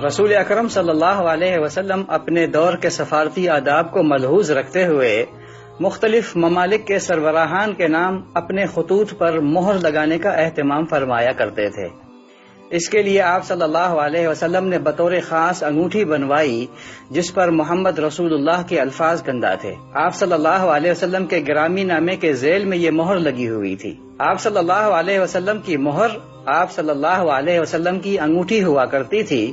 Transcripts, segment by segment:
رسول اکرم صلی اللہ علیہ وسلم اپنے دور کے سفارتی آداب کو ملحوظ رکھتے ہوئے مختلف ممالک کے سربراہان کے نام اپنے خطوط پر مہر لگانے کا اہتمام فرمایا کرتے تھے۔ اس کے لیے آپ صلی اللہ علیہ وسلم نے بطور خاص انگوٹھی بنوائی جس پر محمد رسول اللہ کے الفاظ کندہ تھے۔ آپ صلی اللہ علیہ وسلم کے گرامی نامے کے ذیل میں یہ مہر لگی ہوئی تھی۔ آپ صلی اللہ علیہ وسلم کی مہر آپ صلی اللہ علیہ وسلم کی انگوٹھی ہوا کرتی تھی،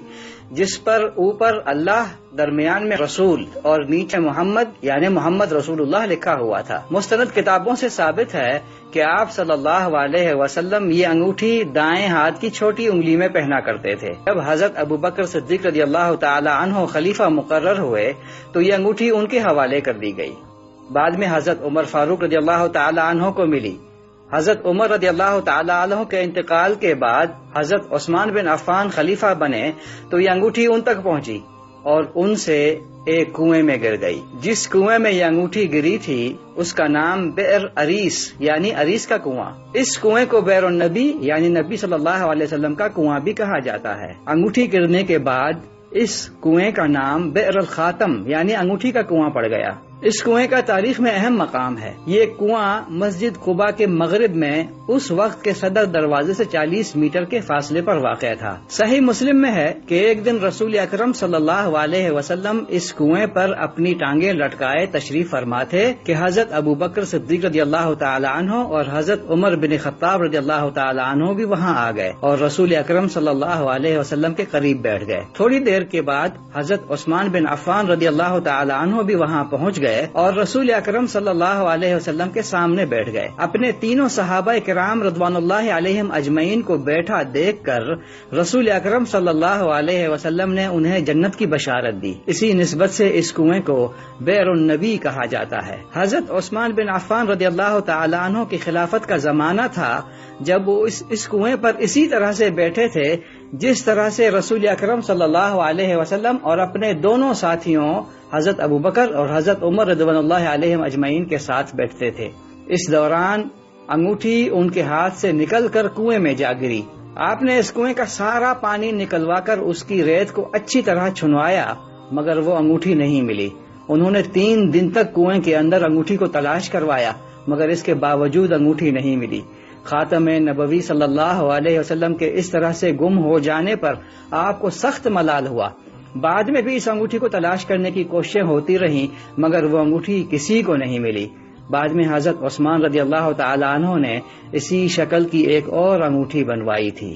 جس پر اوپر اللہ، درمیان میں رسول اور نیچے محمد یعنی محمد رسول اللہ لکھا ہوا تھا۔ مستند کتابوں سے ثابت ہے کہ آپ صلی اللہ علیہ وسلم یہ انگوٹھی دائیں ہاتھ کی چھوٹی انگلی میں پہنا کرتے تھے۔ جب حضرت ابوبکر صدیق رضی اللہ تعالی عنہ خلیفہ مقرر ہوئے تو یہ انگوٹھی ان کے حوالے کر دی گئی۔ بعد میں حضرت عمر فاروق رضی اللہ تعالی عنہ کو ملی۔ حضرت عمر رضی اللہ تعالی عنہ کے انتقال کے بعد حضرت عثمان بن عفان خلیفہ بنے تو یہ انگوٹھی ان تک پہنچی اور ان سے ایک کنویں میں گر گئی۔ جس کنویں میں یہ انگوٹھی گری تھی اس کا نام بئر عریس یعنی عریس کا کنواں۔ اس کنویں کو بئر النبی یعنی نبی صلی اللہ علیہ وسلم کا کنواں بھی کہا جاتا ہے۔ انگوٹھی گرنے کے بعد اس کنویں کا نام بئر الخاتم یعنی انگوٹھی کا کنواں پڑ گیا۔ اس کنویں کا تاریخ میں اہم مقام ہے۔ یہ کنواں مسجد قباء کے مغرب میں اس وقت کے صدر دروازے سے 40 میٹر کے فاصلے پر واقع تھا۔ صحیح مسلم میں ہے کہ ایک دن رسول اکرم صلی اللہ علیہ وسلم اس کنویں پر اپنی ٹانگیں لٹکائے تشریف فرما تھے کہ حضرت ابوبکر صدیق رضی اللہ تعالی عنہ اور حضرت عمر بن خطاب رضی اللہ تعالی عنہ بھی وہاں آ گئے اور رسول اکرم صلی اللہ علیہ وسلم کے قریب بیٹھ گئے۔ تھوڑی دیر کے بعد حضرت عثمان بن عفان رضی اللہ تعالی عنہ بھی وہاں پہنچ گئے اور رسول اکرم صلی اللہ علیہ وسلم کے سامنے بیٹھ گئے۔ اپنے تینوں صحابہ کرام رضوان اللہ علیہم اجمعین کو بیٹھا دیکھ کر رسول اکرم صلی اللہ علیہ وسلم نے انہیں جنت کی بشارت دی۔ اسی نسبت سے اس کنویں کو بئر النبی کہا جاتا ہے۔ حضرت عثمان بن عفان رضی اللہ تعالی عنہ کی خلافت کا زمانہ تھا جب وہ اس کنویں پر اسی طرح سے بیٹھے تھے جس طرح سے رسول اکرم صلی اللہ علیہ وسلم اور اپنے دونوں ساتھیوں حضرت ابوبکر اور حضرت عمر رضوان اللہ علیہم اجمعین کے ساتھ بیٹھتے تھے۔ اس دوران انگوٹھی ان کے ہاتھ سے نکل کر کنویں میں جا گری۔ آپ نے اس کنویں کا سارا پانی نکلوا کر اس کی ریت کو اچھی طرح چھنوایا مگر وہ انگوٹھی نہیں ملی۔ انہوں نے 3 دن تک کنویں کے اندر انگوٹھی کو تلاش کروایا مگر اس کے باوجود انگوٹھی نہیں ملی۔ خاتم نبوی صلی اللہ علیہ وسلم کے اس طرح سے گم ہو جانے پر آپ کو سخت ملال ہوا۔ بعد میں بھی اس انگوٹھی کو تلاش کرنے کی کوششیں ہوتی رہیں مگر وہ انگوٹھی کسی کو نہیں ملی۔ بعد میں حضرت عثمان رضی اللہ تعالی عنہ نے اسی شکل کی ایک اور انگوٹھی بنوائی تھی۔